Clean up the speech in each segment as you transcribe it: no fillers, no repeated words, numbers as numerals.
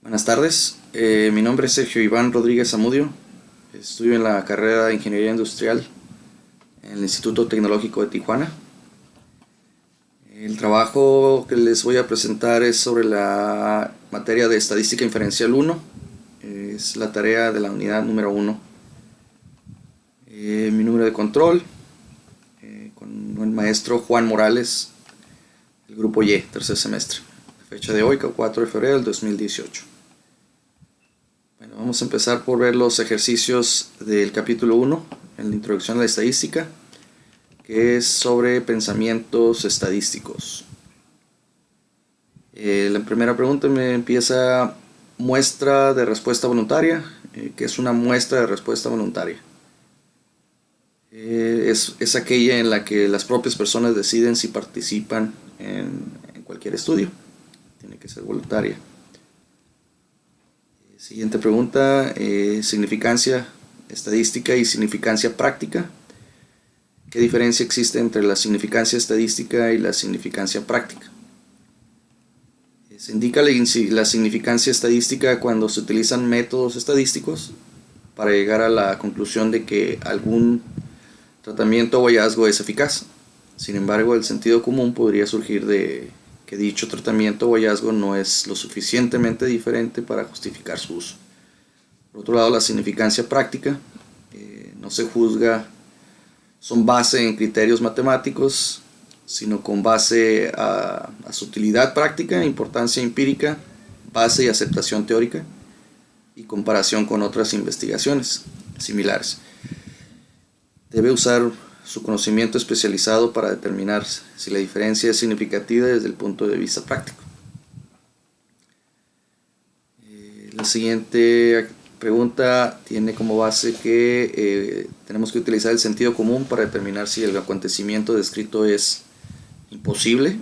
Buenas tardes, mi nombre es Sergio Iván Rodríguez Zamudio, estudio en la carrera de Ingeniería Industrial en el Instituto Tecnológico de Tijuana. El trabajo que les voy a presentar es sobre la materia de Estadística Inferencial 1, es la tarea de la unidad número 1. Mi número de control, con el maestro Juan Morales, el grupo Y, tercer semestre. Fecha de hoy, 4 de febrero del 2018. Bueno, vamos a empezar por ver los ejercicios del capítulo 1, en la introducción a la estadística, que es sobre pensamientos estadísticos. La primera pregunta me empieza: muestra de respuesta voluntaria. ¿Qué es una muestra de respuesta voluntaria? Es aquella en la que las propias personas deciden si participan en cualquier estudio. Tiene que ser voluntaria. Siguiente pregunta: significancia estadística y significancia práctica. ¿Qué diferencia existe entre la significancia estadística y la significancia práctica? Se indica la significancia estadística cuando se utilizan métodos estadísticos para llegar a la conclusión de que algún tratamiento o hallazgo es eficaz. Sin embargo, el sentido común podría surgir de que dicho tratamiento o hallazgo no es lo suficientemente diferente para justificar su uso. Por otro lado, la significancia práctica no se juzga son base en criterios matemáticos, sino con base a su utilidad práctica, importancia empírica, base y aceptación teórica y comparación con otras investigaciones similares. Debe usar su conocimiento especializado para determinar si la diferencia es significativa desde el punto de vista práctico. La siguiente pregunta tiene como base que tenemos que utilizar el sentido común para determinar si el acontecimiento descrito es imposible,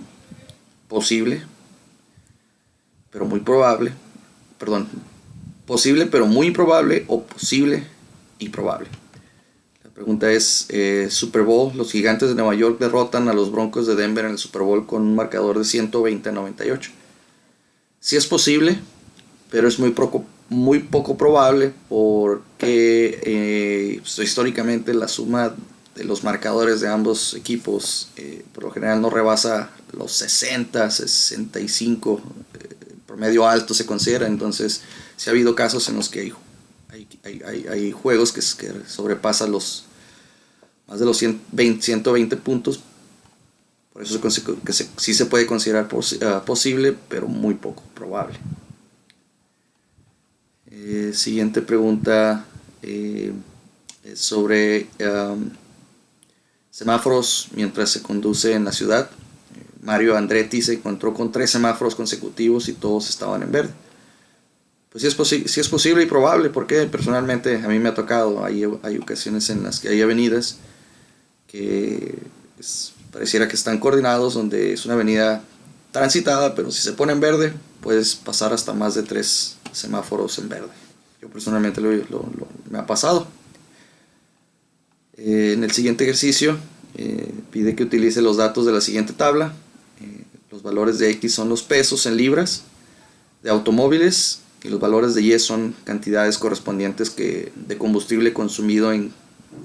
posible, pero muy probable, posible pero muy improbable o posible y probable. La pregunta es: Super Bowl, los Gigantes de Nueva York derrotan a los Broncos de Denver en el Super Bowl con un marcador de 120-98. Sí es posible, pero es muy poco probable porque históricamente la suma de los marcadores de ambos equipos por lo general no rebasa los 60, 65, promedio alto se considera. Entonces sí ha habido casos en los que hay juegos que sobrepasan más de los 120 puntos. Por eso sí se puede considerar posible, pero muy poco probable. Siguiente pregunta es sobre semáforos mientras se conduce en la ciudad. Mario Andretti se encontró con 3 semáforos consecutivos y todos estaban en verde. Pues sí es posible y probable, porque personalmente a mí me ha tocado. Hay ocasiones en las que hay avenidas que pareciera que están coordinados, donde es una avenida transitada, pero si se pone en verde puedes pasar hasta más de 3 semáforos en verde. Yo personalmente me ha pasado. En el siguiente ejercicio pide que utilice los datos de la siguiente tabla. Los valores de X son los pesos en libras de automóviles y los valores de Y son cantidades correspondientes de combustible consumido en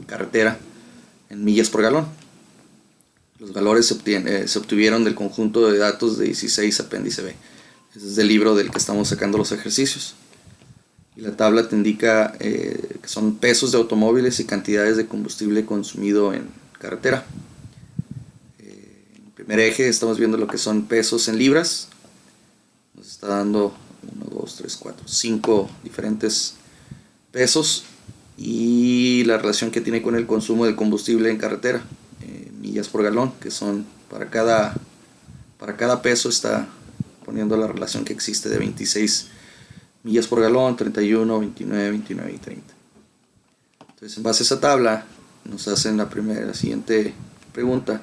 carretera en millas por galón. Los valores se obtuvieron del conjunto de datos de 16 apéndice B. Ese es del libro del que estamos sacando los ejercicios. Y la tabla te indica que son pesos de automóviles y cantidades de combustible consumido en carretera. En el primer eje estamos viendo lo que son pesos en libras. Nos está dando 5 diferentes pesos y la relación que tiene con el consumo de combustible en carretera. Millas por galón, que son para cada peso está poniendo la relación que existe de 26 millas por galón, 31, 29, 29 y 30. Entonces, en base a esa tabla nos hacen la siguiente pregunta.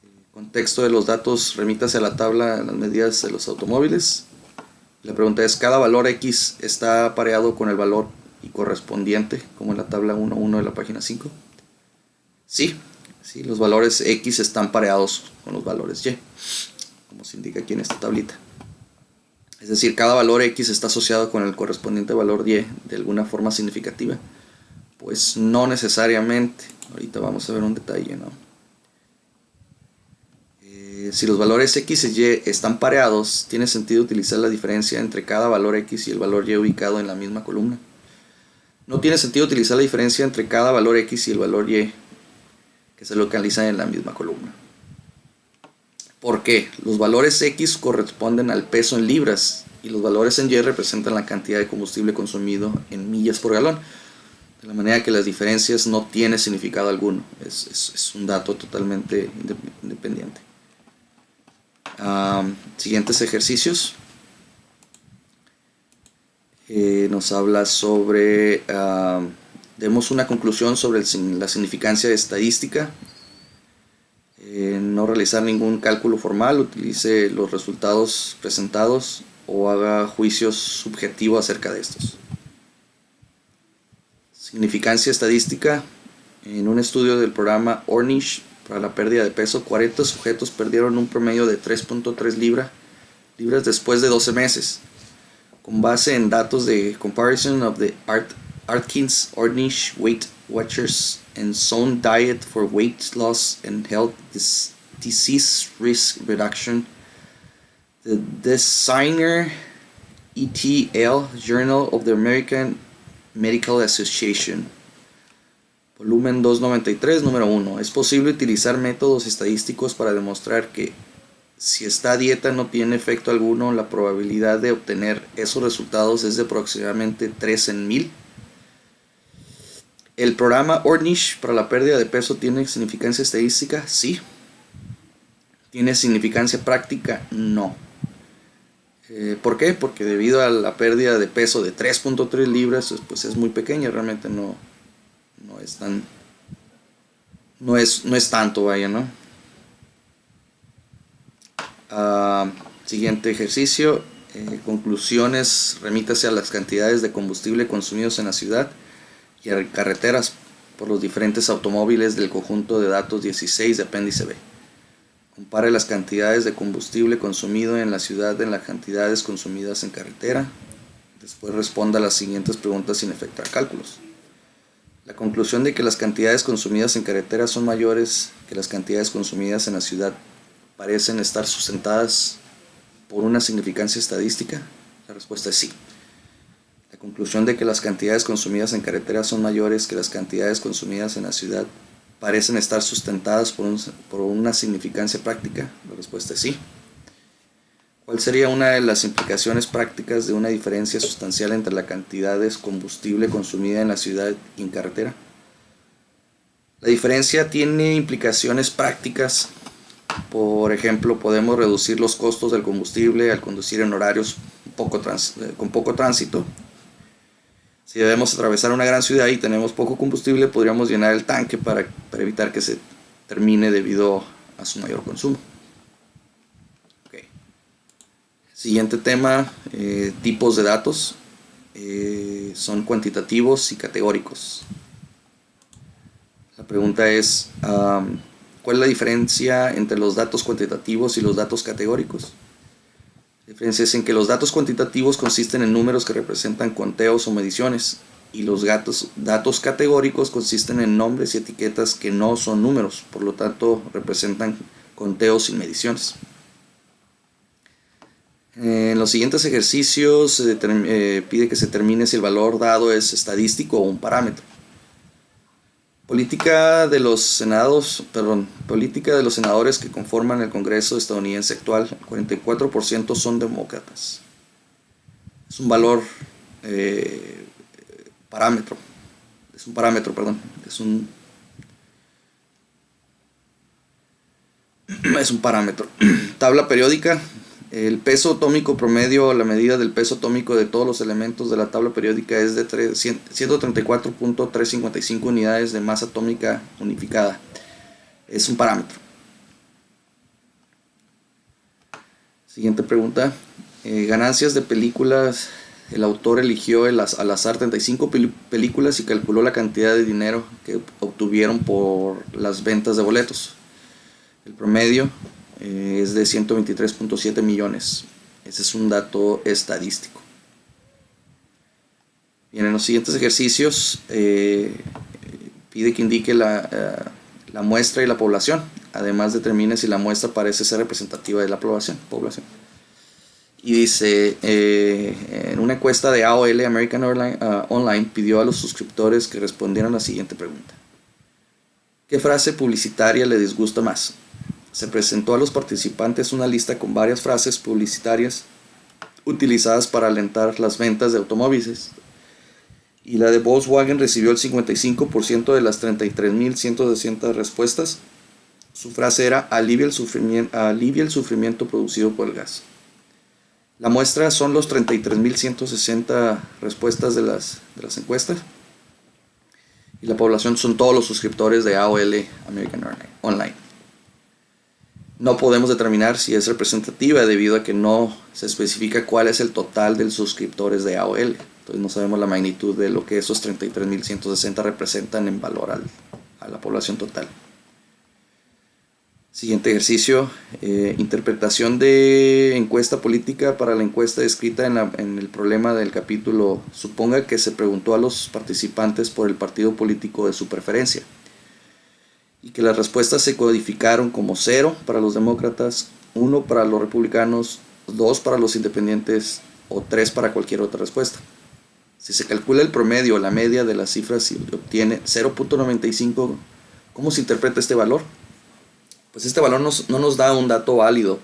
El contexto de los datos, remítase a la tabla, las medidas de los automóviles. La pregunta es: ¿cada valor X está apareado con el valor y correspondiente, como en la tabla 1.1 de la página 5? Sí, los valores X están pareados con los valores Y, como se indica aquí en esta tablita. Es decir, cada valor X está asociado con el correspondiente valor Y de alguna forma significativa. Pues no necesariamente. Ahorita vamos a ver un detalle, ¿no? Si los valores X y Y están pareados, tiene sentido utilizar la diferencia entre cada valor X y el valor Y ubicado en la misma columna. No tiene sentido utilizar la diferencia entre cada valor X y el valor Y que se localizan en la misma columna. ¿Por qué? Los valores X corresponden al peso en libras y los valores en Y representan la cantidad de combustible consumido en millas por galón. De la manera que las diferencias no tienen significado alguno. Es un dato totalmente independiente. Siguientes ejercicios. Nos habla sobre... demos una conclusión sobre la significancia estadística. No realizar ningún cálculo formal, utilice los resultados presentados o haga juicios subjetivos acerca de estos. Significancia estadística. En un estudio del programa Ornish para la pérdida de peso, 40 sujetos perdieron un promedio de 3.3 libras después de 12 meses. Con base en datos de Comparison of the Atkins Ornish Weight Watchers and Zone Diet for Weight Loss and Health Disease Risk Reduction, the Designer ETL Journal of the American Medical Association, volumen 293, número 1. Es posible utilizar métodos estadísticos para demostrar que si esta dieta no tiene efecto alguno, la probabilidad de obtener esos resultados es de aproximadamente 3 en 1000. ¿El programa Ornish para la pérdida de peso tiene significancia estadística? Sí. ¿Tiene significancia práctica? No. ¿Por qué? Porque debido a la pérdida de peso de 3.3 libras, pues es muy pequeña, realmente no es tanto, vaya, ¿no? Siguiente ejercicio. Conclusiones. Remítase a las cantidades de combustible consumidos en la ciudad y a carreteras por los diferentes automóviles del conjunto de datos 16 de apéndice B. Compare las cantidades de combustible consumido en la ciudad en las cantidades consumidas en carretera. Después responda a las siguientes preguntas sin efectuar cálculos. La conclusión de que las cantidades consumidas en carretera son mayores que las cantidades consumidas en la ciudad parecen estar sustentadas por una significancia estadística. La respuesta es sí. La conclusión de que las cantidades consumidas en carretera son mayores que las cantidades consumidas en la ciudad parecen estar sustentadas por una significancia práctica. La respuesta es sí. ¿Cuál sería una de las implicaciones prácticas de una diferencia sustancial entre la cantidad de combustible consumida en la ciudad y en carretera? La diferencia tiene implicaciones prácticas. Por ejemplo, podemos reducir los costos del combustible al conducir en horarios con poco tránsito. Si debemos atravesar una gran ciudad y tenemos poco combustible, podríamos llenar el tanque para evitar que se termine debido a su mayor consumo. Okay. Siguiente tema, tipos de datos. Son cuantitativos y categóricos. La pregunta es, ¿cuál es la diferencia entre los datos cuantitativos y los datos categóricos? La diferencia es en que los datos cuantitativos consisten en números que representan conteos o mediciones, y los datos categóricos consisten en nombres y etiquetas que no son números, por lo tanto representan conteos y mediciones. En los siguientes ejercicios pide que se determine si el valor dado es estadístico o un parámetro. Política de los senadores que conforman el Congreso estadounidense actual. 44% son demócratas. Es un valor parámetro. Es un parámetro, perdón. Es un parámetro. Tabla periódica. El peso atómico promedio, la medida del peso atómico de todos los elementos de la tabla periódica es de 134.355 unidades de masa atómica unificada. Es un parámetro. Siguiente pregunta. Ganancias de películas. El autor eligió al azar 35 películas y calculó la cantidad de dinero que obtuvieron por las ventas de boletos. El promedio es de 123.7 millones. Ese es un dato estadístico. Bien, en los siguientes ejercicios pide que indique la muestra y la población. Además determine si la muestra parece ser representativa de la población. Y dice, en una encuesta de AOL, American Online, pidió a los suscriptores que respondieran la siguiente pregunta. ¿Qué frase publicitaria le disgusta más? Se presentó a los participantes una lista con varias frases publicitarias utilizadas para alentar las ventas de automóviles. Y la de Volkswagen recibió el 55% de las 33.160 respuestas. Su frase era alivia el sufrimiento producido por el gas. La muestra son los 33.160 respuestas de las encuestas. Y la población son todos los suscriptores de AOL American Online. No podemos determinar si es representativa debido a que no se especifica cuál es el total de los suscriptores de AOL. Entonces no sabemos la magnitud de lo que esos 33.160 representan en valor a la población total. Siguiente ejercicio, interpretación de encuesta política para la encuesta descrita en el problema del capítulo. Suponga que se preguntó a los participantes por el partido político de su preferencia y que las respuestas se codificaron como 0 para los demócratas, 1 para los republicanos, 2 para los independientes o 3 para cualquier otra respuesta. Si se calcula el promedio o la media de las cifras y obtiene 0.95, ¿cómo se interpreta este valor? Pues este valor no nos da un dato válido.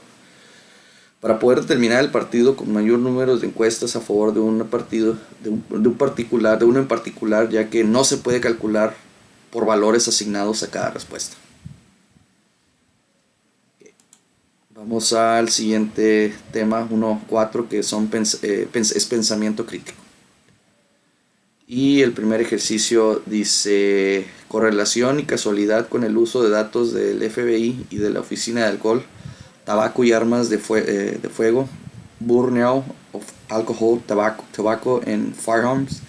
Para poder determinar el partido con mayor número de encuestas a favor de un partido, de uno en particular, ya que no se puede calcular por valores asignados a cada respuesta. Vamos al siguiente tema, 1.4, que es pensamiento crítico. Y el primer ejercicio dice correlación y casualidad con el uso de datos del FBI y de la Oficina de Alcohol, Tabaco y Armas de Fuego, Bureau of Alcohol, Tobacco and Firearms.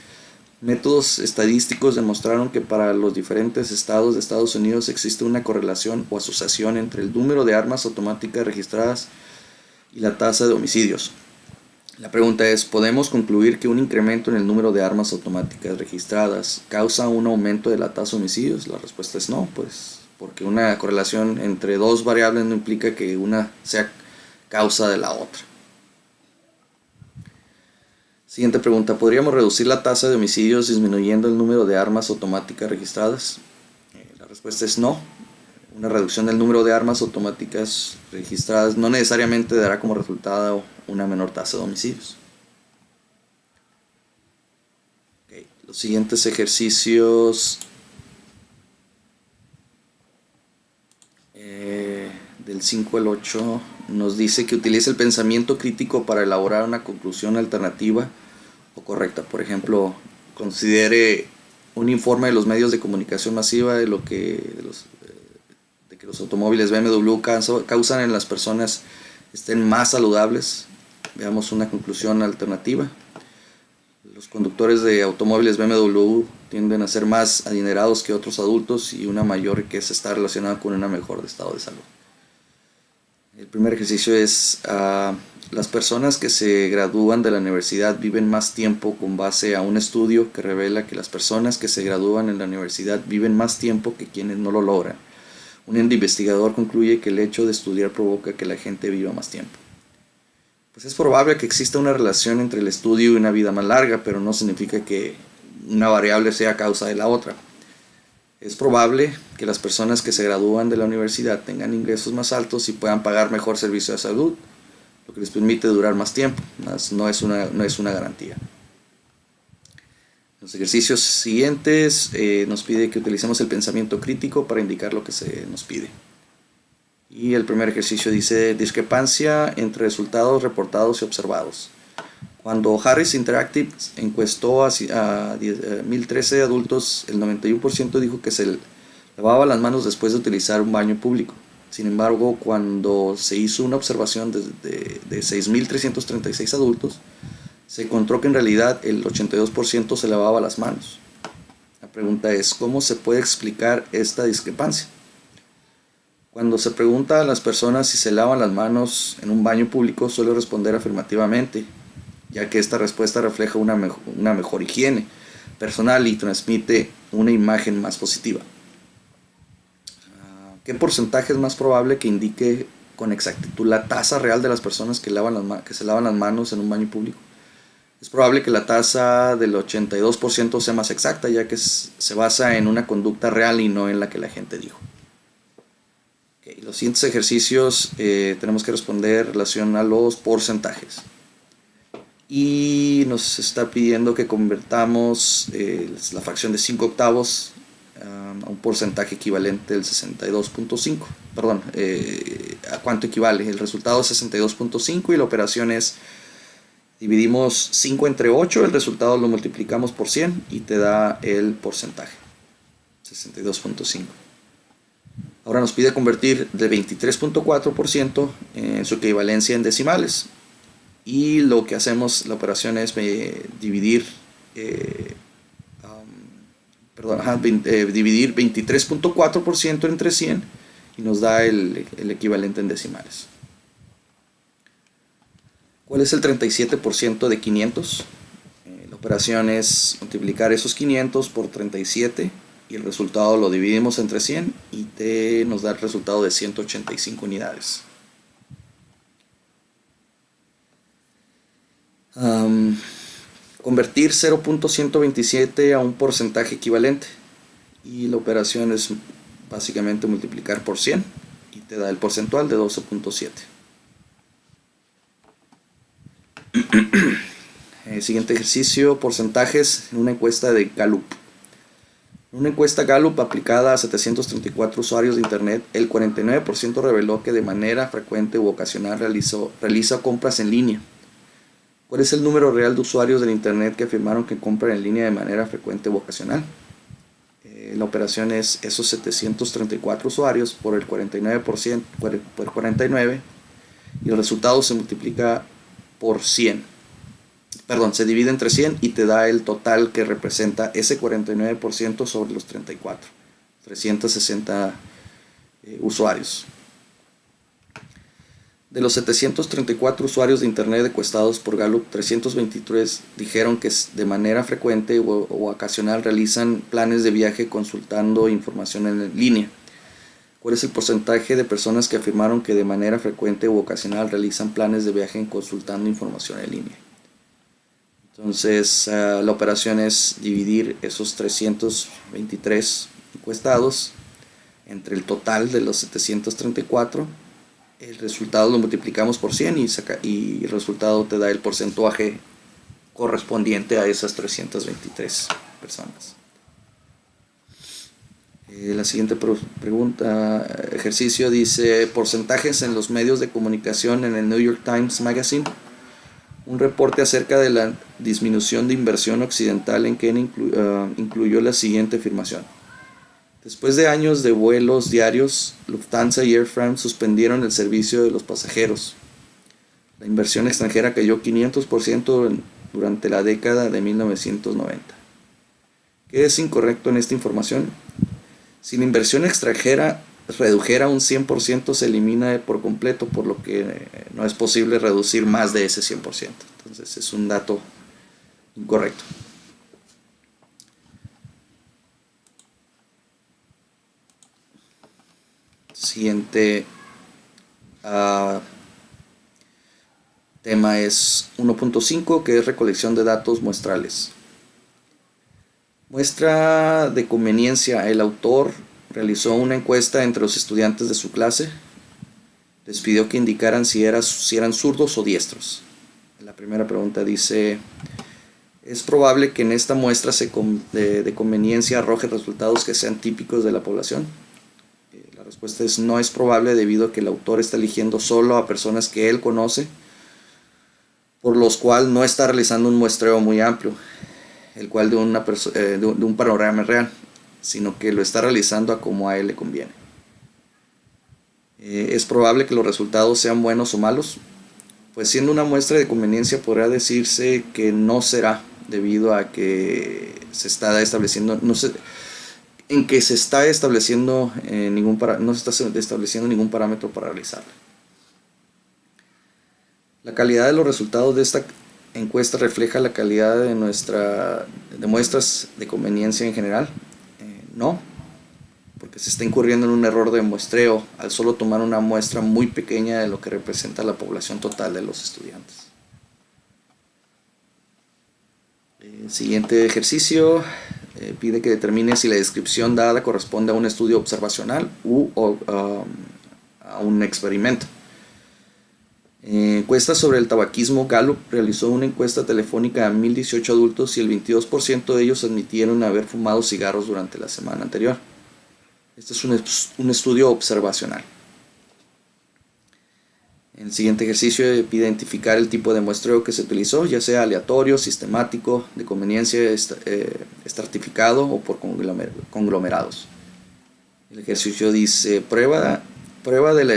Métodos estadísticos demostraron que para los diferentes estados de Estados Unidos existe una correlación o asociación entre el número de armas automáticas registradas y la tasa de homicidios. La pregunta es, ¿podemos concluir que un incremento en el número de armas automáticas registradas causa un aumento de la tasa de homicidios? La respuesta es no, pues porque una correlación entre dos variables no implica que una sea causa de la otra. Siguiente pregunta, ¿podríamos reducir la tasa de homicidios disminuyendo el número de armas automáticas registradas? La respuesta es no. Una reducción del número de armas automáticas registradas no necesariamente dará como resultado una menor tasa de homicidios. Okay. Los siguientes ejercicios del 5 al 8 nos dice que utilice el pensamiento crítico para elaborar una conclusión alternativa o correcta. Por ejemplo, considere un informe de los medios de comunicación masiva de que los automóviles BMW causan en las personas estén más saludables. Veamos una conclusión alternativa. Los conductores de automóviles BMW tienden a ser más adinerados que otros adultos y una mayor riqueza está relacionada con un mejor estado de salud. El primer ejercicio es las personas que se gradúan de la universidad viven más tiempo con base a un estudio que revela que las personas que se gradúan en la universidad viven más tiempo que quienes no lo logran. Un investigador concluye que el hecho de estudiar provoca que la gente viva más tiempo. Pues es probable que exista una relación entre el estudio y una vida más larga, pero no significa que una variable sea causa de la otra. Es probable que las personas que se gradúan de la universidad tengan ingresos más altos y puedan pagar mejor servicio de salud, lo que les permite durar más tiempo, mas no es una garantía. Los ejercicios siguientes nos pide que utilicemos el pensamiento crítico para indicar lo que se nos pide. Y el primer ejercicio dice discrepancia entre resultados reportados y observados. Cuando Harris Interactive encuestó a 1.013 adultos, el 91% dijo que se lavaba las manos después de utilizar un baño público. Sin embargo, cuando se hizo una observación de 6.336 adultos, se encontró que en realidad el 82% se lavaba las manos. La pregunta es, ¿cómo se puede explicar esta discrepancia? Cuando se pregunta a las personas si se lavan las manos en un baño público, suele responder afirmativamente, ya que esta respuesta refleja una mejor higiene personal y transmite una imagen más positiva. ¿Qué porcentaje es más probable que indique con exactitud la tasa real de las personas que se lavan las manos en un baño público? Es probable que la tasa del 82% sea más exacta, ya que se basa en una conducta real y no en la que la gente dijo. Okay, los siguientes ejercicios tenemos que responder en relación a los porcentajes. Y nos está pidiendo que convertamos la fracción de 5 octavos a un porcentaje equivalente del 62.5. Perdón, ¿a cuánto equivale? El resultado es 62.5 y la operación es: dividimos 5 entre 8, el resultado lo multiplicamos por 100 y te da el porcentaje, 62.5. Ahora nos pide convertir de 23.4% en su equivalencia en decimales. Y lo que hacemos, la operación es dividir 23.4% entre 100 y nos da el equivalente en decimales. ¿Cuál es el 37% de 500? La operación es multiplicar esos 500 por 37 y el resultado lo dividimos entre 100 y nos da el resultado de 185 unidades. Convertir 0.127 a un porcentaje equivalente, y la operación es básicamente multiplicar por 100 y te da el porcentual de 12.7. Siguiente ejercicio: porcentajes en una encuesta de Gallup. En una encuesta Gallup aplicada a 734 usuarios de internet, el 49% reveló que de manera frecuente u ocasional realiza compras en línea. ¿Cuál es el número real de usuarios del internet que afirmaron que compran en línea de manera frecuente u ocasional? La operación es esos 734 usuarios por el 49%, por 49, y el resultado se multiplica por 100. Perdón, se divide entre 100 y te da el total que representa ese 49% sobre los 34, 360 usuarios. De los 734 usuarios de internet encuestados por Gallup, 323 dijeron que de manera frecuente o ocasional realizan planes de viaje consultando información en línea. ¿Cuál es el porcentaje de personas que afirmaron que de manera frecuente u ocasional realizan planes de viaje consultando información en línea? Entonces, la operación es dividir esos 323 encuestados entre el total de los 734. El resultado lo multiplicamos por 100 y el resultado te da el porcentaje correspondiente a esas 323 personas. La siguiente ejercicio dice: porcentajes en los medios de comunicación en el New York Times Magazine. Un reporte acerca de la disminución de inversión occidental en Kenia incluyó la siguiente afirmación: después de años de vuelos diarios, Lufthansa y Air France suspendieron el servicio de los pasajeros. La inversión extranjera cayó 500% durante la década de 1990. ¿Qué es incorrecto en esta información? Si la inversión extranjera redujera un 100%, se elimina por completo, por lo que no es posible reducir más de ese 100%. Entonces es un dato incorrecto. Siguiente tema es 1.5, que es recolección de datos muestrales. Muestra de conveniencia. El autor realizó una encuesta entre los estudiantes de su clase. Les pidió que indicaran si eran zurdos o diestros. La primera pregunta dice: ¿es probable que en esta muestra de conveniencia arroje resultados que sean típicos de la población? La respuesta es: no es probable, debido a que el autor está eligiendo solo a personas que él conoce, por los cuales no está realizando un muestreo muy amplio, el cual de un panorama real, sino que lo está realizando a como a él le conviene. ¿Es probable que los resultados sean buenos o malos? Pues siendo una muestra de conveniencia, podría decirse que no será, debido a que se está estableciendo, en que se está estableciendo no se está estableciendo ningún parámetro para realizarla. La calidad de los resultados de esta encuesta refleja la calidad de muestras de conveniencia en general. No, porque se está incurriendo en un error de muestreo al solo tomar una muestra muy pequeña de lo que representa la población total de los estudiantes. El siguiente ejercicio pide que determine si la descripción dada corresponde a un estudio observacional o a un experimento. Encuesta sobre el tabaquismo. Gallup realizó una encuesta telefónica a 1018 adultos y el 22% de ellos admitieron haber fumado cigarros durante la semana anterior. Este es un estudio observacional. El siguiente ejercicio pide identificar el tipo de muestreo que se utilizó, ya sea aleatorio, sistemático, de conveniencia, estratificado o por conglomerados. El ejercicio dice: prueba de la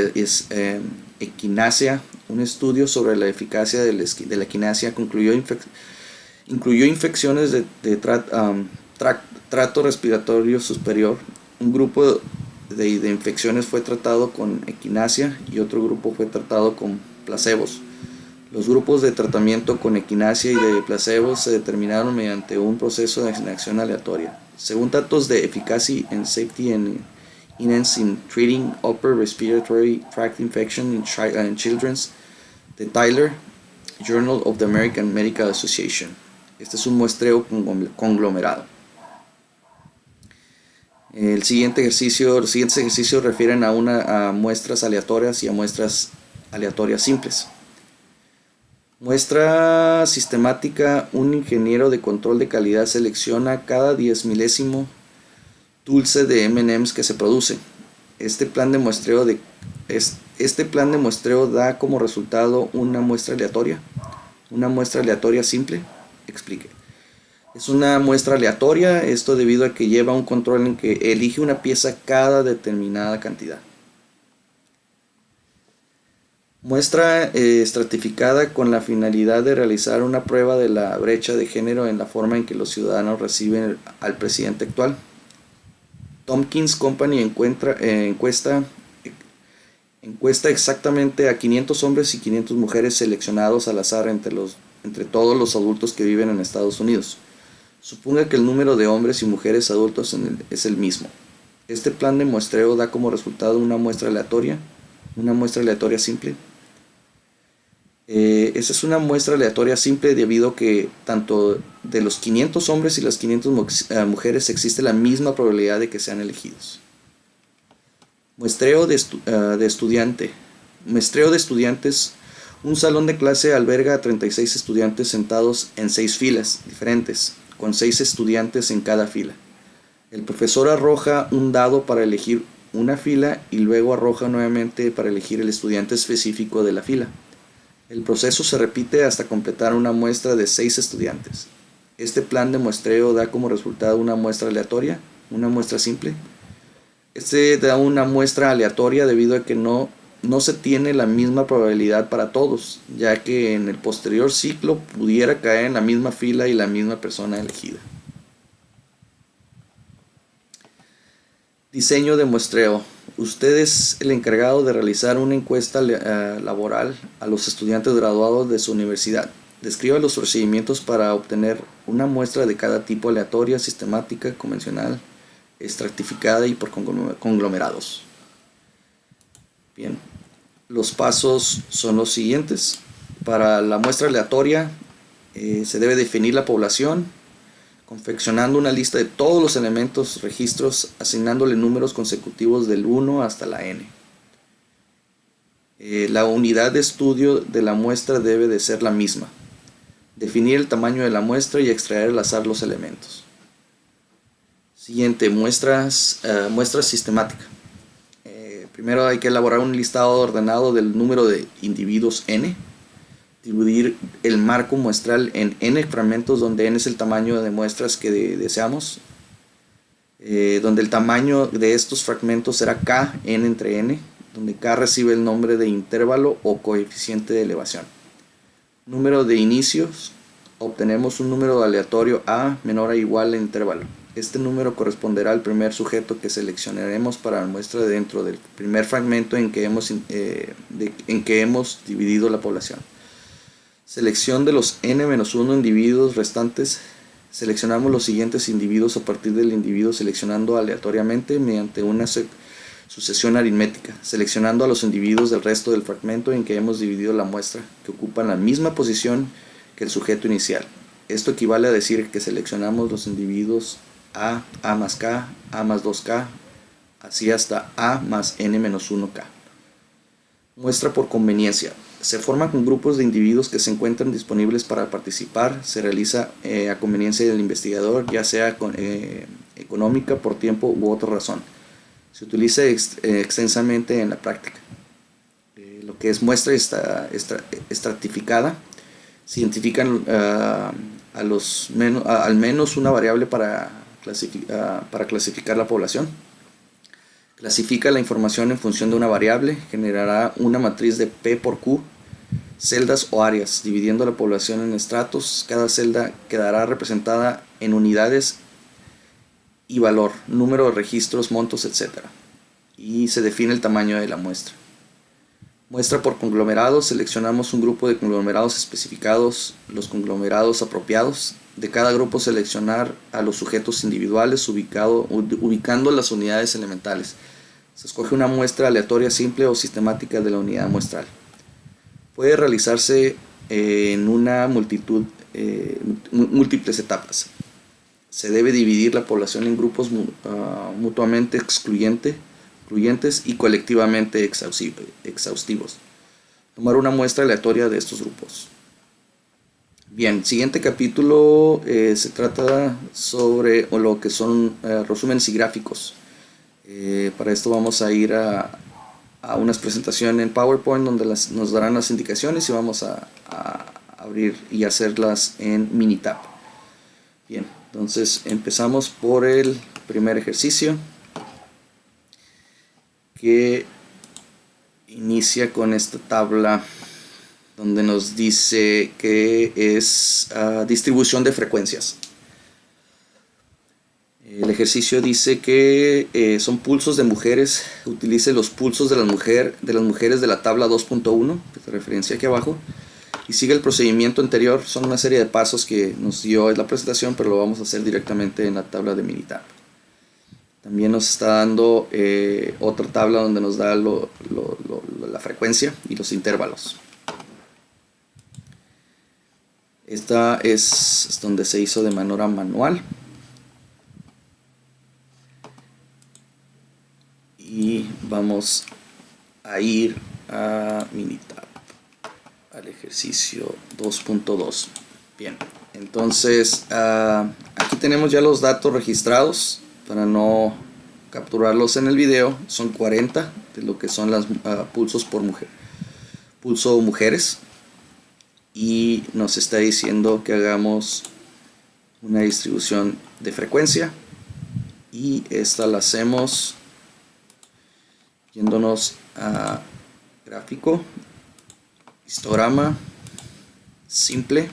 equinacia. Un estudio sobre la eficacia de la equinacia incluyó infecciones de trato respiratorio superior. Un grupo de infecciones fue tratado con equinacia y otro grupo fue tratado con placebos. Los grupos de tratamiento con equinacia y de placebos se determinaron mediante un proceso de asignación aleatoria. Según datos de Efficacy and Safety and Evidence in Treating Upper Respiratory Tract Infection in Children, de Tyler, Journal of the American Medical Association. Este es un muestreo conglomerado. Los siguientes ejercicios refieren a muestras aleatorias y a muestras aleatorias simples. Muestra sistemática. Un ingeniero de control de calidad selecciona cada 10 milésimo dulce de M&M's que se produce. Este plan de muestreo da como resultado una muestra aleatoria simple. Explique. Es una muestra aleatoria, esto debido a que lleva un control en que elige una pieza cada determinada cantidad. Muestra estratificada, con la finalidad de realizar una prueba de la brecha de género en la forma en que los ciudadanos reciben al presidente actual. Tompkins Company encuesta exactamente a 500 hombres y 500 mujeres seleccionados al azar entre todos los adultos que viven en Estados Unidos. Suponga que el número de hombres y mujeres adultos es el mismo. Este plan de muestreo da como resultado una muestra aleatoria simple. Esta es una muestra aleatoria simple debido a que tanto de los 500 hombres y las 500 mujeres existe la misma probabilidad de que sean elegidos. Muestreo de estudiantes. Un salón de clase alberga a 36 estudiantes sentados en 6 filas diferentes, con 6 estudiantes en cada fila. El profesor arroja un dado para elegir una fila y luego arroja nuevamente para elegir el estudiante específico de la fila. El proceso se repite hasta completar una muestra de 6 estudiantes. Este plan de muestreo da como resultado una muestra aleatoria, una muestra simple. Este da una muestra aleatoria debido a que no se tiene la misma probabilidad para todos, ya que en el posterior ciclo pudiera caer en la misma fila y la misma persona elegida. Diseño de muestreo. Usted es el encargado de realizar una encuesta laboral a los estudiantes graduados de su universidad. Describa los procedimientos para obtener una muestra de cada tipo: aleatoria, sistemática, convencional, estratificada y por conglomerados. Bien, los pasos son los siguientes. Para la muestra aleatoria se debe definir la población, confeccionando una lista de todos los elementos, registros, asignándole números consecutivos del 1 hasta la n. La unidad de estudio de la muestra debe de ser la misma. Definir el tamaño de la muestra y extraer al azar los elementos. Siguiente, muestra sistemática. Primero hay que elaborar un listado ordenado del número de individuos n. Dividir el marco muestral en n fragmentos, donde n es el tamaño de muestras que deseamos, donde el tamaño de estos fragmentos será k, n entre n, donde k recibe el nombre de intervalo o coeficiente de elevación. Número de inicios. Obtenemos un número aleatorio a menor o igual al intervalo. Este número corresponderá al primer sujeto que seleccionaremos para la muestra dentro del primer fragmento en que hemos dividido la población. Selección de los n-1 individuos restantes. Seleccionamos los siguientes individuos a partir del individuo seleccionando aleatoriamente mediante una sucesión aritmética, seleccionando a los individuos del resto del fragmento en que hemos dividido la muestra, que ocupan la misma posición que el sujeto inicial. Esto equivale a decir que seleccionamos los individuos A más K, A más 2K, así hasta A más N-1K. Muestra por conveniencia. Se forma con grupos de individuos que se encuentran disponibles para participar. Se realiza a conveniencia del investigador, ya sea económica, por tiempo u otra razón. Se utiliza extensamente en la práctica. Lo que es muestra estratificada. Se identifican al menos una variable para clasificar la población. Clasifica la información en función de una variable. Generará una matriz de P por Q, celdas o áreas, dividiendo la población en estratos. Cada celda quedará representada en unidades y valor, número de registros, montos, etc. Y se define el tamaño de la muestra. Muestra por conglomerados. Seleccionamos un grupo de conglomerados especificados, los conglomerados apropiados. De cada grupo seleccionar a los sujetos individuales ubicando las unidades elementales. Se escoge una muestra aleatoria simple o sistemática de la unidad muestral. Puede realizarse en una múltiples etapas. Se debe dividir la población en grupos mutuamente excluyentes y colectivamente exhaustivos. Tomar una muestra aleatoria de estos grupos. Bien, siguiente capítulo se trata sobre lo que son resúmenes y gráficos. Para esto vamos a ir a unas presentaciones en PowerPoint donde nos darán las indicaciones y vamos a abrir y hacerlas en Minitab. Bien, entonces empezamos por el primer ejercicio, que inicia con esta tabla donde nos dice que es distribución de frecuencias. El ejercicio dice que son pulsos de mujeres. Utilice los pulsos de las mujeres de la tabla 2.1, que te referencia aquí abajo, y sigue el procedimiento anterior. Son una serie de pasos que nos dio en la presentación, pero lo vamos a hacer directamente en la tabla de Minitab. También nos está dando otra tabla donde nos da la frecuencia y los intervalos. Esta es donde se hizo de manera manual. Y vamos a ir a Minitab, al ejercicio 2.2. Bien, entonces aquí tenemos ya los datos registrados. Para no capturarlos en el video, son 40 de lo que son las pulsos por mujer, pulso mujeres, y nos está diciendo que hagamos una distribución de frecuencia, y esta la hacemos yéndonos a gráfico, histograma simple,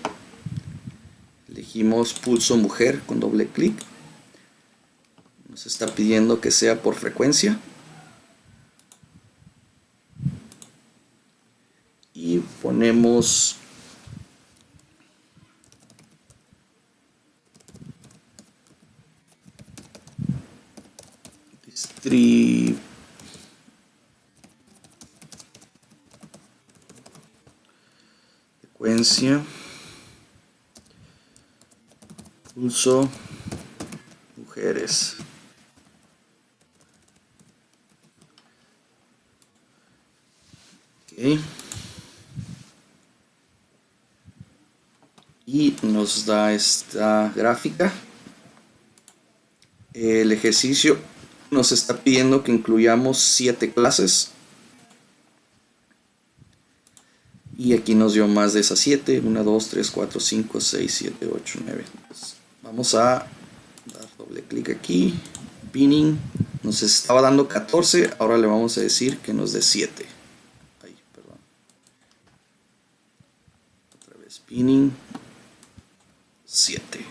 elegimos pulso mujer con doble clic. Nos está pidiendo que sea por frecuencia y ponemos frecuencia pulso mujeres. Okay. Y nos da esta gráfica. El ejercicio nos está pidiendo que incluyamos 7 clases. Y aquí nos dio más de esas 7. 1, 2, 3, 4, 5, 6, 7, 8, 9. Entonces, vamos a dar doble clic aquí. Pinning. Nos estaba dando 14. Ahora le vamos a decir que nos dé 7. Ay, perdón. Otra vez pinning. 7.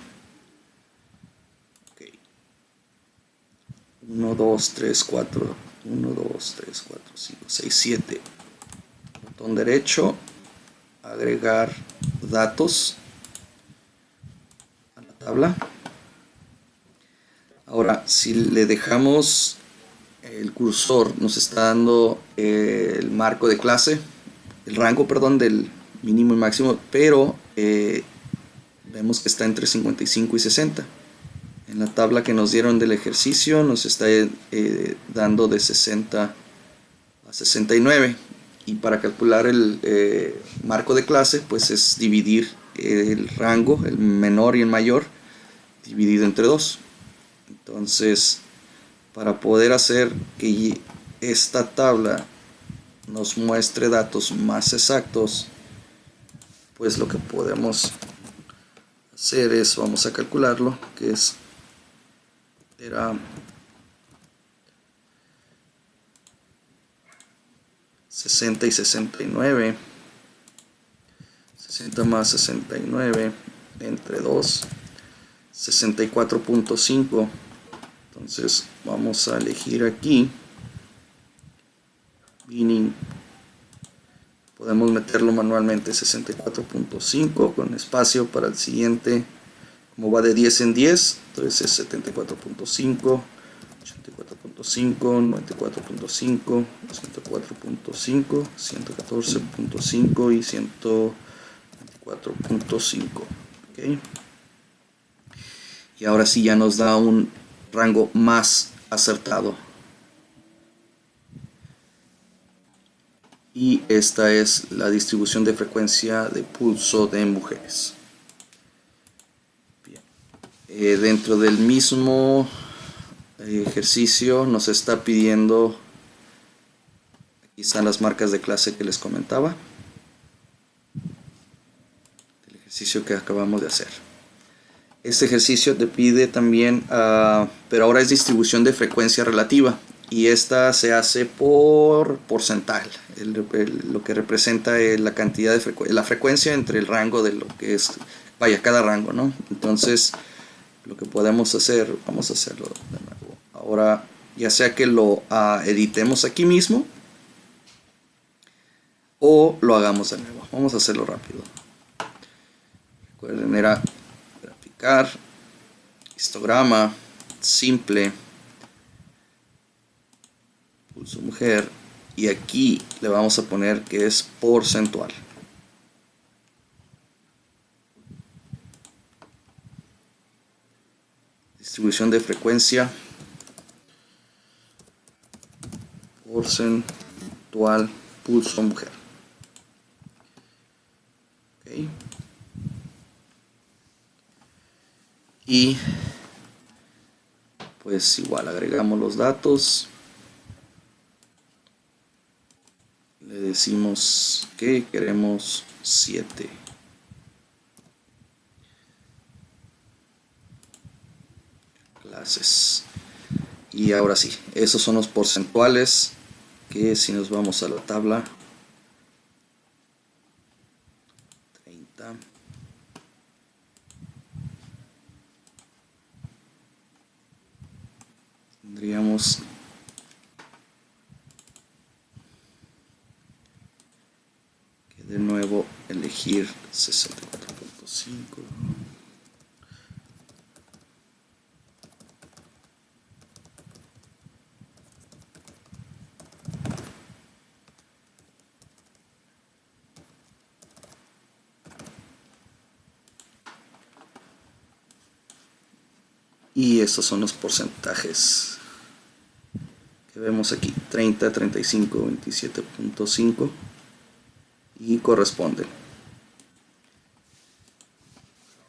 Ok. 2, 3, 4, 1, 2, 3, 4, 5, 6, 7. Botón derecho, agregar datos a la tabla. Ahora, si le dejamos el cursor, nos está dando el marco de clase, el rango, perdón, del mínimo y máximo, pero vemos que está entre 55 y 60. En la tabla que nos dieron del ejercicio nos está dando de 60 a 69. Y para calcular el marco de clase, pues es dividir el rango, el menor y el mayor, dividido entre 2. Entonces, para poder hacer que esta tabla nos muestre datos más exactos, pues lo que podemos hacer es, vamos a calcularlo, que era 60 y 69, 60 más 69 entre 2, 64.5. Entonces vamos a elegir aquí Binning. Podemos meterlo manualmente, 64.5 con espacio para el siguiente. Como va de 10 en 10, entonces es 74.5, 84.5, 94.5, 104.5, 114.5 y 124.5. ¿Okay? Y ahora sí ya nos da un rango más acertado. Y esta es la distribución de frecuencia de pulso de mujeres. Bien. Dentro del mismo ejercicio nos está pidiendo, aquí están las marcas de clase que les comentaba, el ejercicio que acabamos de hacer. Este ejercicio te pide también, pero ahora es distribución de frecuencia relativa, y esta se hace por porcental, lo que representa la cantidad de la frecuencia entre el rango de lo que es, vaya, cada rango, ¿no? Entonces, lo que podemos hacer, vamos a hacerlo de nuevo. Ahora, ya sea que lo editemos aquí mismo o lo hagamos de nuevo. Vamos a hacerlo rápido. Recuerden, era graficar, histograma, simple, pulso mujer, y aquí le vamos a poner que es porcentual. Distribución de frecuencia porcentual pulso mujer. Okay. Y pues igual agregamos los datos, le decimos que queremos 7. Clases. Y ahora sí, esos son los porcentuales, que si nos vamos a la tabla, 30, tendríamos que de nuevo elegir 64.5. Y estos son los porcentajes que vemos aquí, 30, 35, 27.5, y corresponden.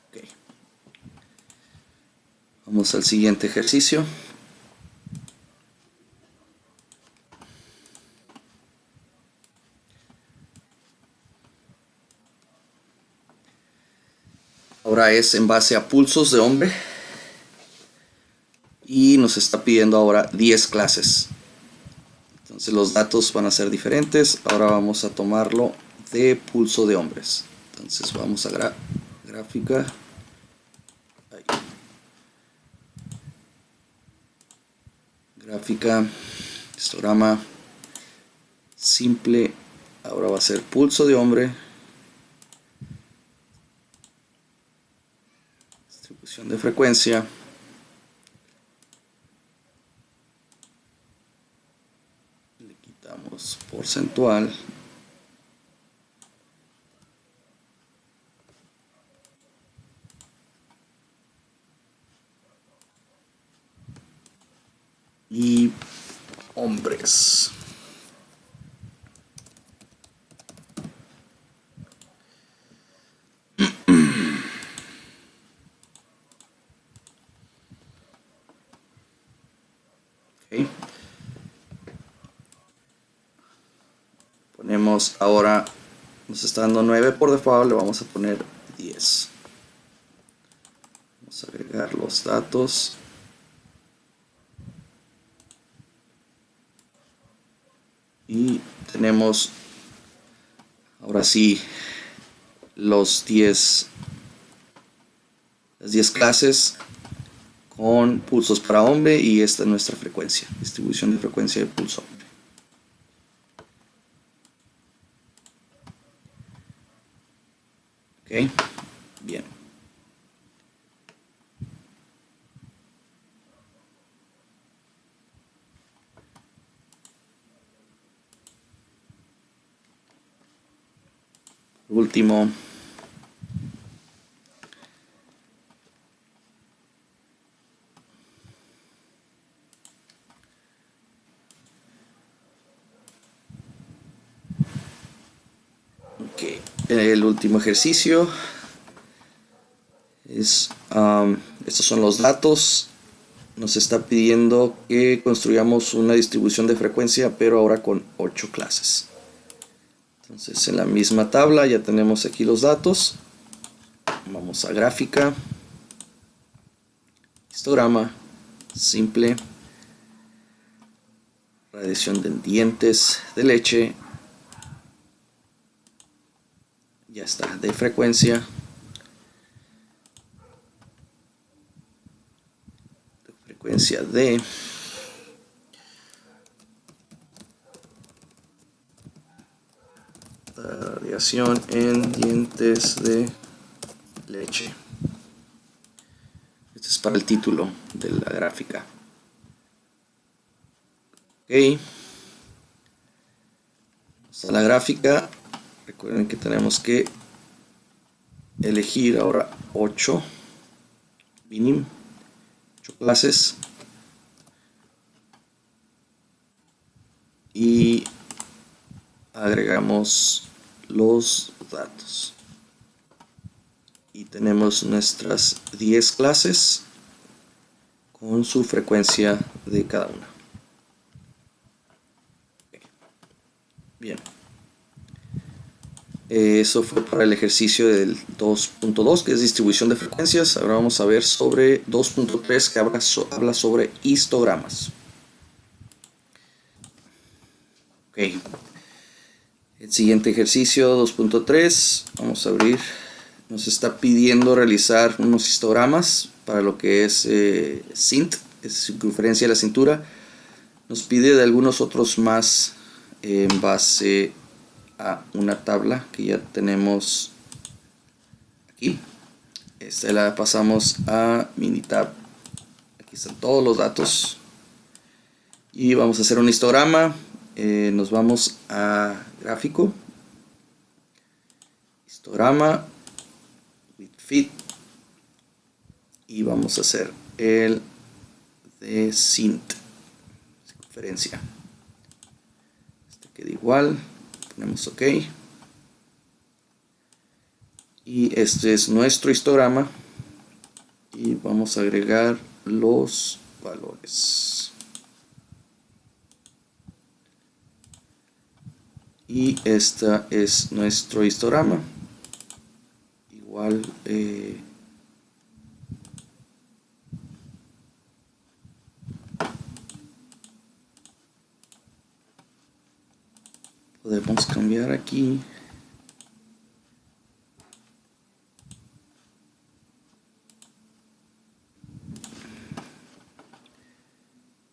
Okay. Vamos al siguiente ejercicio. Ahora es en base a pulsos de hombre. Y nos está pidiendo ahora 10 clases. Entonces los datos van a ser diferentes. Ahora vamos a tomarlo de pulso de hombres. Entonces vamos a gráfica. Ahí. Gráfica, histograma simple, ahora va a ser pulso de hombre, distribución de frecuencia, le quitamos porcentual, y hombres. Okay. Ponemos ahora, nos está dando 9 por default, le vamos a poner 10. Vamos a agregar los datos. Y tenemos ahora sí las 10 clases con pulsos para hombre, y esta es nuestra frecuencia, distribución de frecuencia de pulso hombre. Ok, bien. Por último, el último ejercicio es, estos son los datos. Nos está pidiendo que construyamos una distribución de frecuencia, pero ahora con 8 clases. Entonces, en la misma tabla ya tenemos aquí los datos. Vamos a gráfica, histograma simple, radiación de dientes de leche, ya está, de frecuencia, de radiación en dientes de leche. Este es para el título de la gráfica. Ok, vamos a la gráfica. Recuerden que tenemos que elegir ahora 8 binim, 8 clases, y agregamos los datos y tenemos nuestras 10 clases con su frecuencia de cada una. Bien, eso fue para el ejercicio del 2.2, que es distribución de frecuencias. Ahora vamos a ver sobre 2.3, que habla sobre histogramas. Ok, el siguiente ejercicio 2.3, vamos a abrir, nos está pidiendo realizar unos histogramas para lo que es CINT, es circunferencia de la cintura. Nos pide de algunos otros más en base a una tabla que ya tenemos aquí. Esta la pasamos a Minitab. Aquí están todos los datos y vamos a hacer un histograma. Nos vamos a gráfico, histograma, with fit, y vamos a hacer el de CINT, circunferencia. Este queda igual, ponemos OK. Y este es nuestro histograma y vamos a agregar los valores. Y esta es nuestro histograma. Igual podemos cambiar aquí.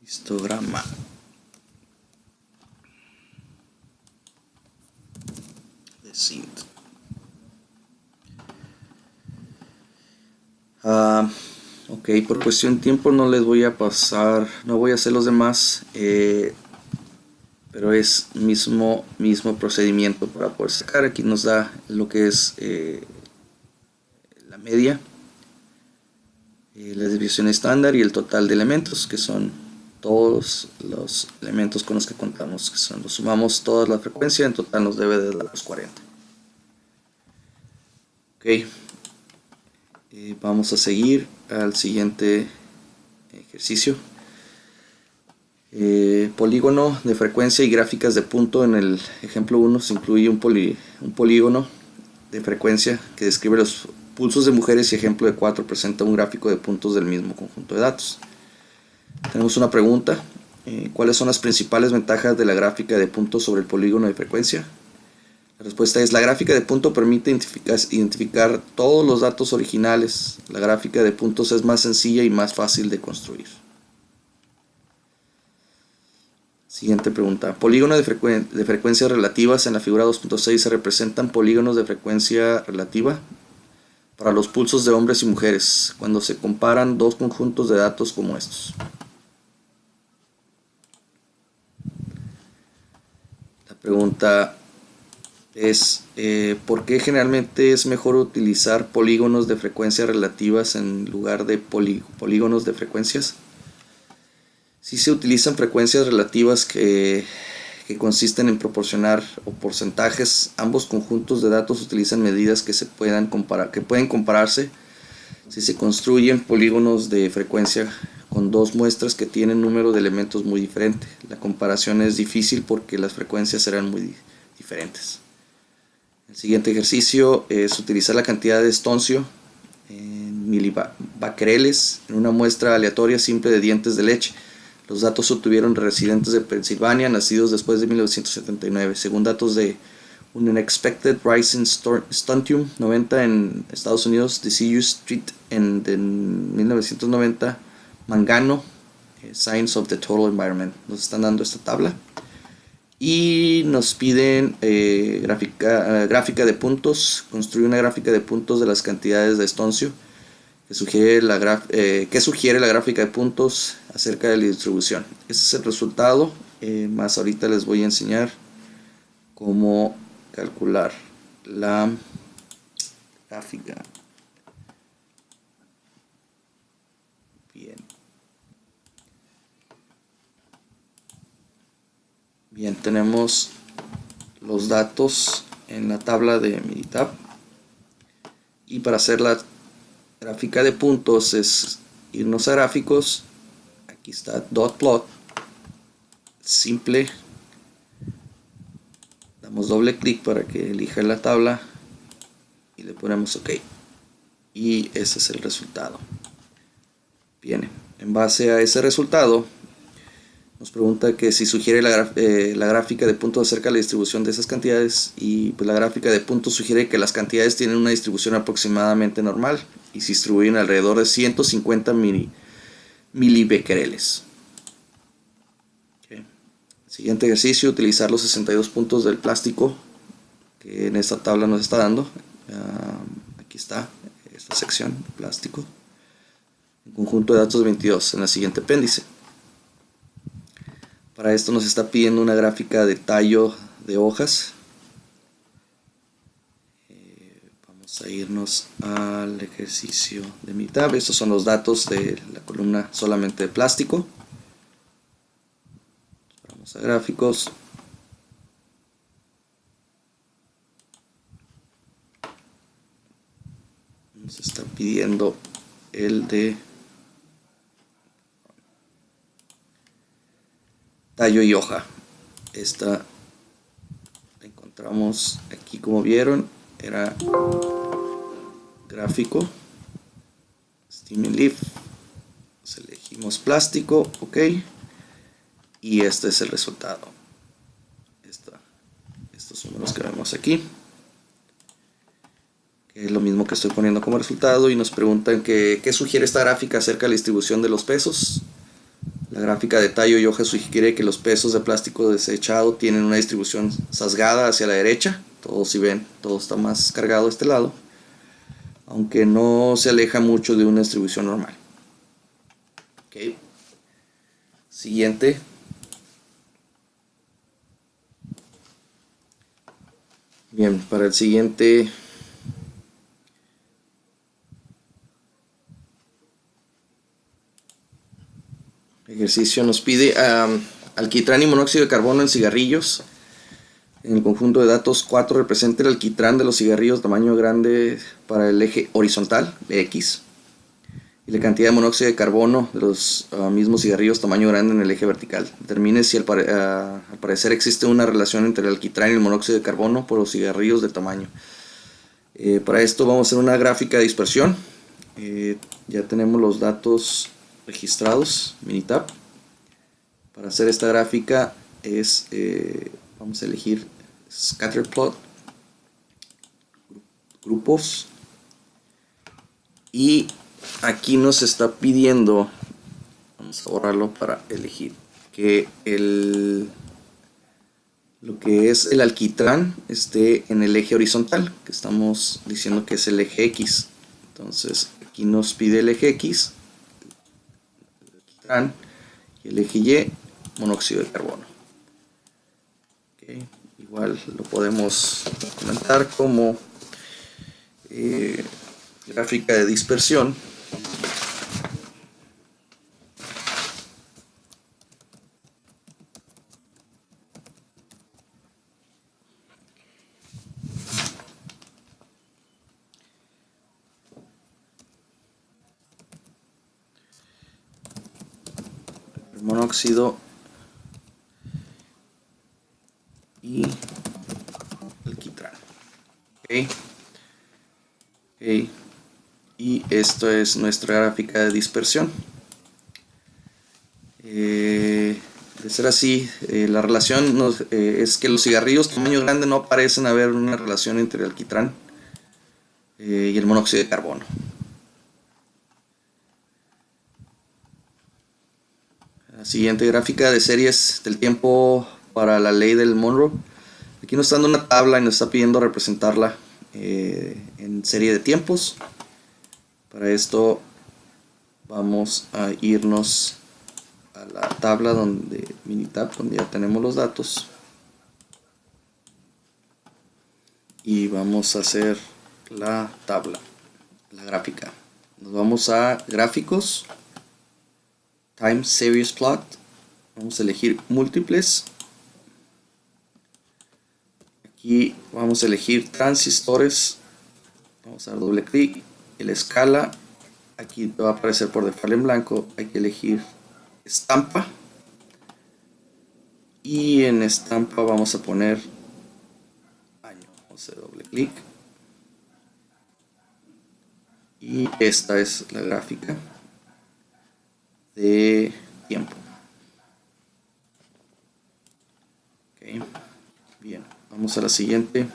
Histograma. De SINT. Ok, por cuestión de tiempo no les voy a pasar, no voy a hacer los demás, pero es mismo procedimiento para poder sacar. Aquí nos da lo que es la media, la desviación estándar y el total de elementos, que son todos los elementos con los que contamos, que son, los sumamos toda la frecuencia, en total nos debe de dar los 40. Ok, vamos a seguir al siguiente ejercicio. Polígono de frecuencia y gráficas de punto. En el ejemplo 1 se incluye un polígono de frecuencia que describe los pulsos de mujeres, y ejemplo de 4 presenta un gráfico de puntos del mismo conjunto de datos. Tenemos una pregunta: ¿cuáles son las principales ventajas de la gráfica de puntos sobre el polígono de frecuencia? La respuesta es: la gráfica de punto permite identificar todos los datos originales. La gráfica de puntos es más sencilla y más fácil de construir. Siguiente pregunta: polígono de frecuencias relativas. En la figura 2.6 se representan polígonos de frecuencia relativa para los pulsos de hombres y mujeres cuando se comparan dos conjuntos de datos como estos. La pregunta es: ¿por qué generalmente es mejor utilizar polígonos de frecuencias relativas en lugar de polígonos de frecuencias? Si se utilizan frecuencias relativas que consisten en proporcionar o porcentajes. Ambos conjuntos de datos utilizan medidas que pueden compararse si se construyen polígonos de frecuencia con dos muestras que tienen número de elementos muy diferente. La comparación es difícil porque las frecuencias serán muy diferentes. El siguiente ejercicio es utilizar la cantidad de estoncio en milibecquereles en una muestra aleatoria simple de dientes de leche. Los datos se obtuvieron de residentes de Pensilvania nacidos después de 1979. Según datos de un Unexpected Rising Strontium 90 en Estados Unidos, Decius Street en 1990, Mangano, Science of the Total Environment. Nos están dando esta tabla y nos piden gráfica de puntos. Construye una gráfica de puntos de las cantidades de estoncio que sugiere la gráfica de puntos acerca de la distribución. Ese es el resultado, más ahorita les voy a enseñar cómo calcular la gráfica. Bien, tenemos los datos en la tabla de Minitab, y para hacer la gráfica de puntos es irnos a gráficos. Aquí está dot plot, simple, damos doble clic para que elija la tabla y le ponemos OK, y ese es el resultado. Bien, en base a ese resultado nos pregunta que si sugiere la gráfica de puntos acerca de la distribución de esas cantidades, y pues la gráfica de puntos sugiere que las cantidades tienen una distribución aproximadamente normal y se distribuyen alrededor de 150 milibecquereles. Okay. Siguiente ejercicio: utilizar los 62 puntos del plástico que en esta tabla nos está dando. Aquí está esta sección, plástico, en conjunto de datos 22 en la siguiente apéndice. Para esto nos está pidiendo una gráfica de tallo de hojas. Vamos a irnos al ejercicio de Minitab. Estos son los datos de la columna solamente de plástico. Vamos a gráficos. Nos está pidiendo el de tallo y hoja. Esta la encontramos aquí, como vieron, era gráfico, Steaming Leaf, elegimos plástico, OK, y este es el resultado. Estos números que vemos aquí, que es lo mismo que estoy poniendo como resultado, y nos preguntan qué sugiere esta gráfica acerca de la distribución de los pesos. La gráfica de Taiyo y Yoja sugiere que los pesos de plástico desechado tienen una distribución sesgada hacia la derecha. Todos, si ven, todo está más cargado de este lado, aunque no se aleja mucho de una distribución normal. Okay. Siguiente. Bien, para el siguiente ejercicio nos pide alquitrán y monóxido de carbono en cigarrillos. En el conjunto de datos 4 representa el alquitrán de los cigarrillos tamaño grande para el eje horizontal, X. Y la cantidad de monóxido de carbono de los mismos cigarrillos tamaño grande en el eje vertical. Determine si al parecer existe una relación entre el alquitrán y el monóxido de carbono por los cigarrillos de tamaño. Para esto vamos a hacer una gráfica de dispersión. Ya tenemos los datos registrados, Minitab. Para hacer esta gráfica vamos a elegir Scatterplot, grupos, y aquí nos está pidiendo, vamos a borrarlo para elegir, que lo que es el alquitrán esté en el eje horizontal, que estamos diciendo que es el eje X. Entonces aquí nos pide el eje X, el alquitrán, y el eje Y, monóxido de carbono. Okay. Igual lo podemos comentar como gráfica de dispersión. El monóxido y alquitrán. Okay. Y esto es nuestra gráfica de dispersión. De ser así, la relación es que los cigarrillos tamaño grande no parecen haber una relación entre el alquitrán y el monóxido de carbono. La siguiente gráfica de series del tiempo para la ley del Monroe. Aquí nos está dando una tabla y nos está pidiendo representarla en serie de tiempos. Para esto vamos a irnos a la tabla Minitab, donde ya tenemos los datos, y vamos a hacer la tabla, la gráfica. Nos vamos a gráficos, Time Series Plot, vamos a elegir múltiples. Aquí vamos a elegir transistores, vamos a dar doble clic, y la escala aquí va a aparecer por default en blanco. Hay que elegir estampa, y en estampa vamos a poner año. Vamos a dar doble clic, y esta es la gráfica de tiempo. Okay. Bien, vamos a la siguiente.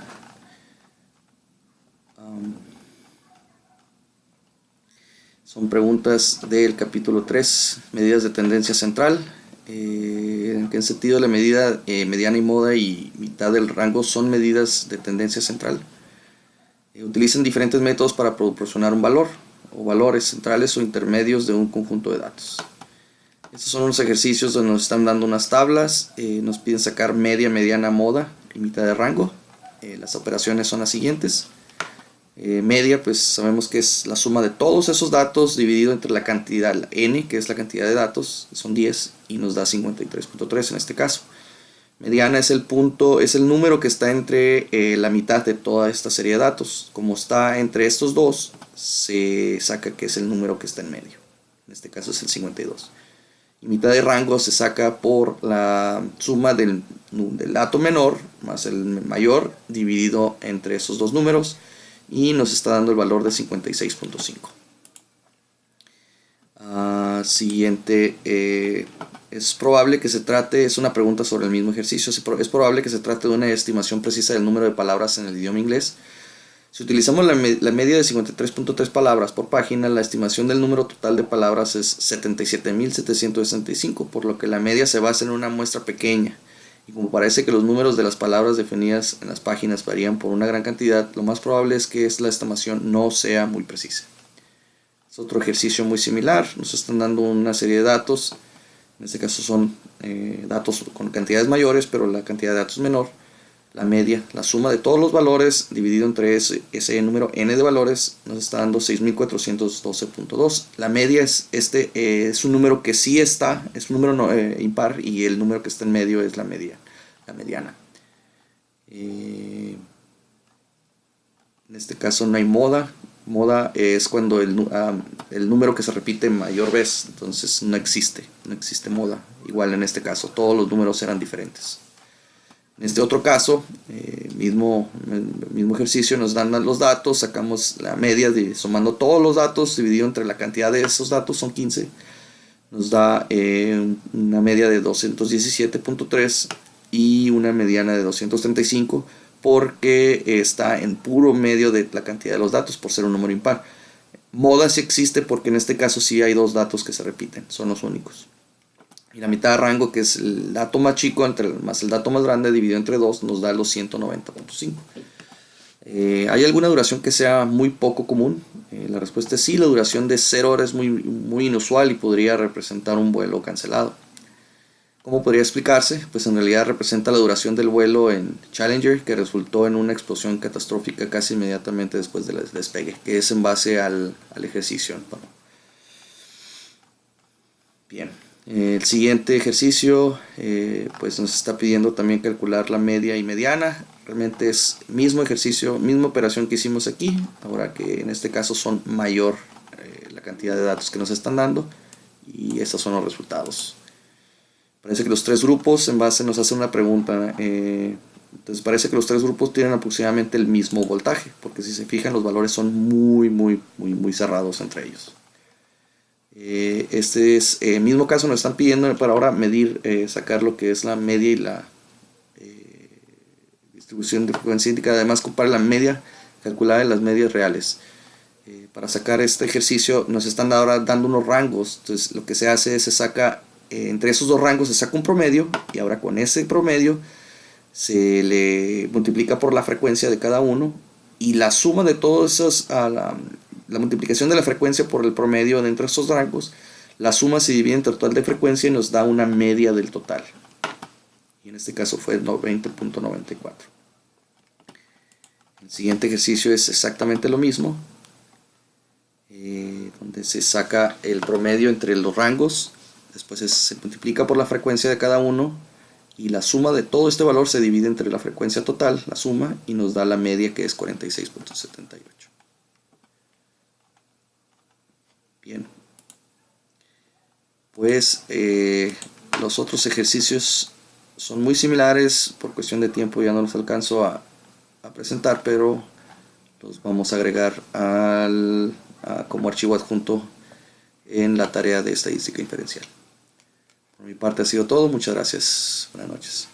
Son preguntas del capítulo 3, medidas de tendencia central. ¿En qué sentido la medida mediana y moda y mitad del rango son medidas de tendencia central? Utilizan diferentes métodos para proporcionar un valor o valores centrales o intermedios de un conjunto de datos. Estos son unos ejercicios donde nos están dando unas tablas. Nos piden sacar media, mediana, moda y mitad de rango. Las operaciones son las siguientes. Media, pues sabemos que es la suma de todos esos datos dividido entre la cantidad, la n, que es la cantidad de datos, son 10, y nos da 53.3 en este caso. Mediana es el punto, es el número que está entre la mitad de toda esta serie de datos. Como está entre estos dos, se saca que es el número que está en medio. En este caso es el 52. Y mitad de rango se saca por la suma del dato menor más el mayor dividido entre esos dos números, y nos está dando el valor de 56.5. Siguiente, es probable que se trate, es una pregunta sobre el mismo ejercicio, es probable que se trate de una estimación precisa del número de palabras en el idioma inglés. Si utilizamos la media de 53.3 palabras por página, la estimación del número total de palabras es 77.765, por lo que la media se basa en una muestra pequeña. Y como parece que los números de las palabras definidas en las páginas varían por una gran cantidad, lo más probable es que la estimación no sea muy precisa. Es otro ejercicio muy similar. Nos están dando una serie de datos. En este caso son datos con cantidades mayores, pero la cantidad de datos menor. La media, la suma de todos los valores dividido entre ese número n de valores nos está dando 6412.2. La media es un número que sí está, es un número impar, y el número que está en medio es la mediana. En este caso no hay moda. Moda es cuando el número que se repite mayor vez, entonces no existe moda. Igual en este caso todos los números eran diferentes. En este otro caso, mismo ejercicio, nos dan los datos, sacamos la media sumando todos los datos dividido entre la cantidad de esos datos, son 15, nos da una media de 217.3 y una mediana de 235, porque está en puro medio de la cantidad de los datos por ser un número impar. Moda sí existe porque en este caso sí hay dos datos que se repiten, son los únicos. Y la mitad de rango, que es el dato más chico más el dato más grande dividido entre 2, nos da los 190.5. ¿Hay alguna duración que sea muy poco común? La respuesta es sí. La duración de 0 horas es muy inusual y podría representar un vuelo cancelado. ¿Cómo podría explicarse? Pues en realidad representa la duración del vuelo en Challenger, que resultó en una explosión catastrófica casi inmediatamente después del despegue, que es en base al ejercicio. Bien. El siguiente ejercicio pues nos está pidiendo también calcular la media y mediana. Realmente es mismo ejercicio, misma operación que hicimos aquí, ahora que en este caso son mayor la cantidad de datos que nos están dando, y estos son los resultados. Parece que los tres grupos en base nos hacen una pregunta. Entonces parece que los tres grupos tienen aproximadamente el mismo voltaje, porque si se fijan los valores son muy cerrados entre ellos. Este es el mismo caso, nos están pidiendo para ahora medir, sacar lo que es la media y la distribución de frecuencia índica. Además compara la media calculada de las medias reales. Para sacar este ejercicio nos están ahora dando unos rangos. Entonces lo que se hace es se saca entre esos dos rangos se saca un promedio, y ahora con ese promedio se le multiplica por la frecuencia de cada uno, y la suma de todos esos la multiplicación de la frecuencia por el promedio de entre estos rangos, la suma se divide entre el total de frecuencia y nos da una media del total, y en este caso fue 20.94. El siguiente ejercicio es exactamente lo mismo, donde se saca el promedio entre los rangos, después se multiplica por la frecuencia de cada uno, y la suma de todo este valor se divide entre la frecuencia total, la suma, y nos da la media, que es 46.78. Bien, pues los otros ejercicios son muy similares. Por cuestión de tiempo ya no los alcanzo a presentar, pero los vamos a agregar como archivo adjunto en la tarea de estadística inferencial. Por mi parte ha sido todo. Muchas gracias. Buenas noches.